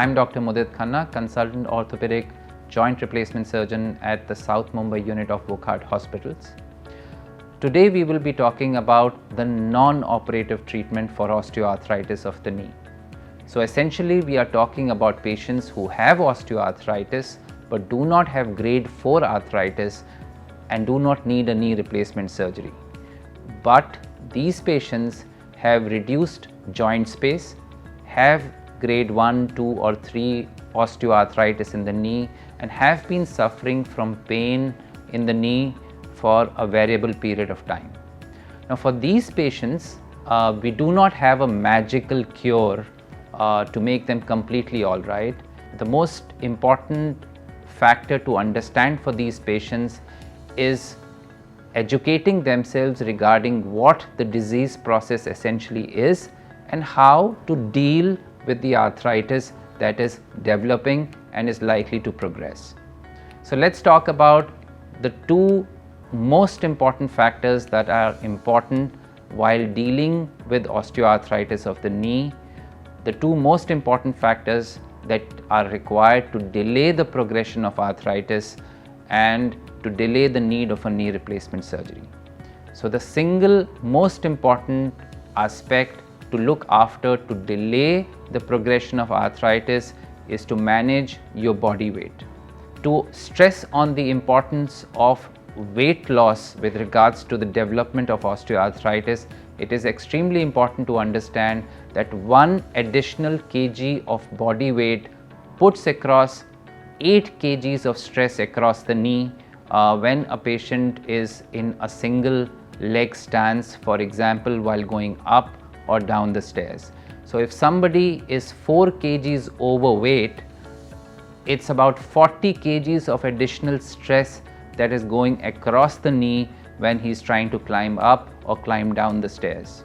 I'm Dr. Mudit Khanna, consultant orthopedic joint replacement surgeon at the South Mumbai unit of Wockhardt Hospitals. Today we will be talking about the non-operative treatment for osteoarthritis of the knee. So essentially we are talking about patients who have osteoarthritis but do not have grade 4 arthritis and do not need a knee replacement surgery. But these patients have reduced joint space, have grade 1, 2 or 3 osteoarthritis in the knee and have been suffering from pain in the knee for a variable period of time. Now for these patients, we do not have a magical cure to make them completely all right. The most important factor to understand for these patients is educating themselves regarding what the disease process essentially is and how to deal with the arthritis that is developing and is likely to progress. So let's talk about the two most important factors that are important while dealing with osteoarthritis of the knee. The two most important factors that are required to delay the progression of arthritis and to delay the need of a knee replacement surgery. So the single most important aspect to look after to delay the progression of arthritis is to manage your body weight. To stress on the importance of weight loss with regards to the development of osteoarthritis, it is extremely important to understand that 1 additional kg of body weight puts across 8 kgs of stress across the knee when a patient is in a single leg stance, for example, while going up or down the stairs. So if somebody is 4 kgs overweight, it's about 40 kgs of additional stress that is going across the knee when he's trying to climb up or climb down the stairs.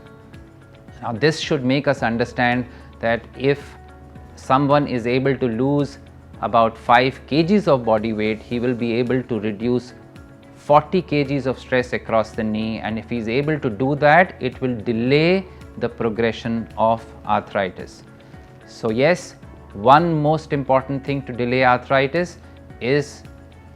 Now this should make us understand that if someone is able to lose about 5 kgs of body weight, he will be able to reduce 40 kgs of stress across the knee, and if he is able to do that, it will delay the progression of arthritis. So yes, one most important thing to delay arthritis is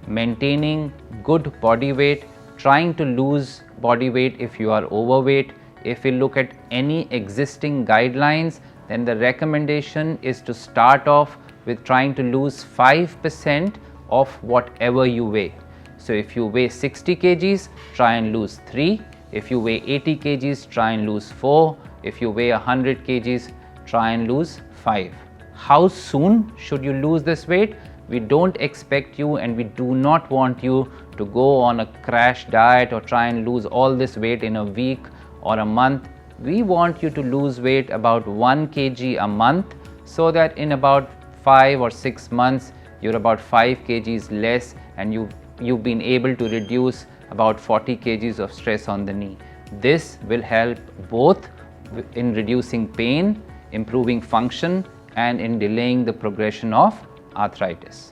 maintaining good body weight, trying to lose body weight if you are overweight. If we look at any existing guidelines, then the recommendation is to start off with trying to lose 5% of whatever you weigh. So if you weigh 60 kgs, try and lose 3. If you weigh 80 kgs, try and lose 4. If you weigh 100 kgs, try and lose 5. How soon should you lose this weight? We don't expect you and we do not want you to go on a crash diet or try and lose all this weight in a week or a month. We want you to lose weight about 1 kg a month so that in about 5 or 6 months you're about 5 kgs less and you've been able to reduce about 40 kgs of stress on the knee. This will help both in reducing pain, improving function and in delaying the progression of arthritis.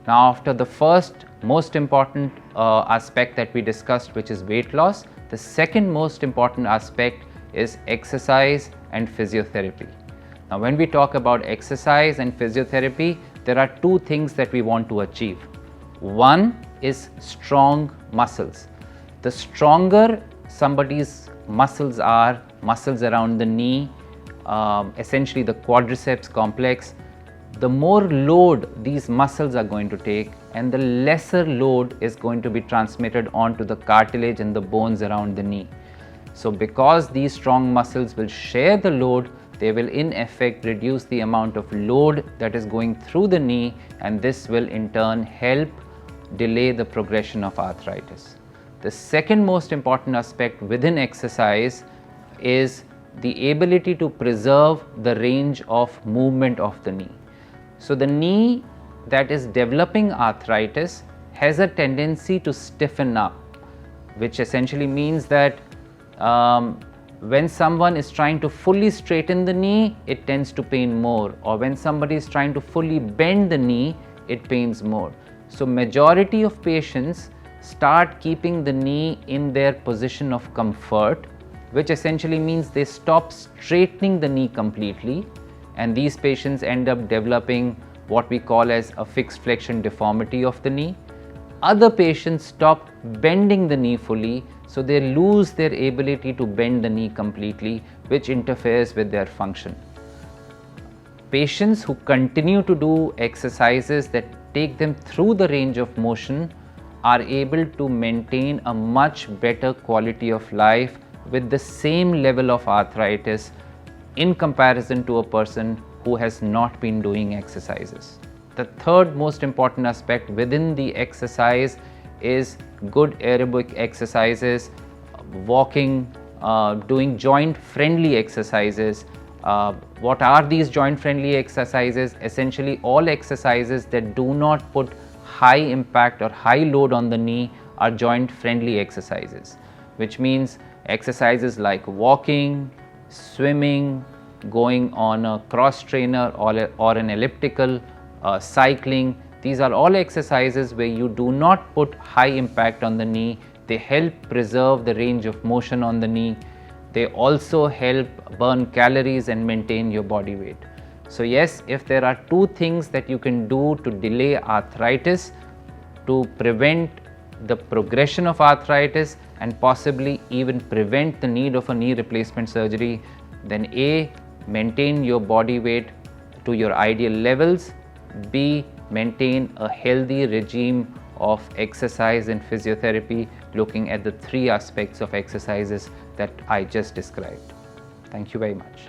Now after the first most important aspect that we discussed, which is weight loss, the second most important aspect is exercise and physiotherapy. Now when we talk about exercise and physiotherapy, there are two things that we want to achieve. One is strong muscles. The stronger somebody's muscles are, muscles around the knee, essentially the quadriceps complex, the more load these muscles are going to take and the lesser load is going to be transmitted onto the cartilage and the bones around the knee. So because these strong muscles will share the load, they will in effect reduce the amount of load that is going through the knee, and this will in turn help delay the progression of arthritis. The second most important aspect within exercise is the ability to preserve the range of movement of the knee. So the knee that is developing arthritis has a tendency to stiffen up, which essentially means that when someone is trying to fully straighten the knee, it tends to pain more, or when somebody is trying to fully bend the knee, it pains more. So majority of patients start keeping the knee in their position of comfort, which essentially means they stop straightening the knee completely and these patients end up developing what we call as a fixed flexion deformity of the knee. Other patients stop bending the knee fully, so they lose their ability to bend the knee completely, which interferes with their function. Patients who continue to do exercises that take them through the range of motion are able to maintain a much better quality of life with the same level of arthritis in comparison to a person who has not been doing exercises. The third most important aspect within the exercise is good aerobic exercises, walking, doing joint friendly exercises. What are these joint friendly exercises? Essentially all exercises that do not put high impact or high load on the knee are joint friendly exercises, which means exercises like walking, swimming, going on a cross trainer or an elliptical, cycling. These are all exercises where you do not put high impact on the knee. They help preserve the range of motion on the knee. They also help burn calories and maintain your body weight. So yes, if there are two things that you can do to delay arthritis, to prevent the progression of arthritis and possibly even prevent the need of a knee replacement surgery, then A, maintain your body weight to your ideal levels, B, maintain a healthy regime of exercise and physiotherapy, looking at the three aspects of exercises that I just described. Thank you very much.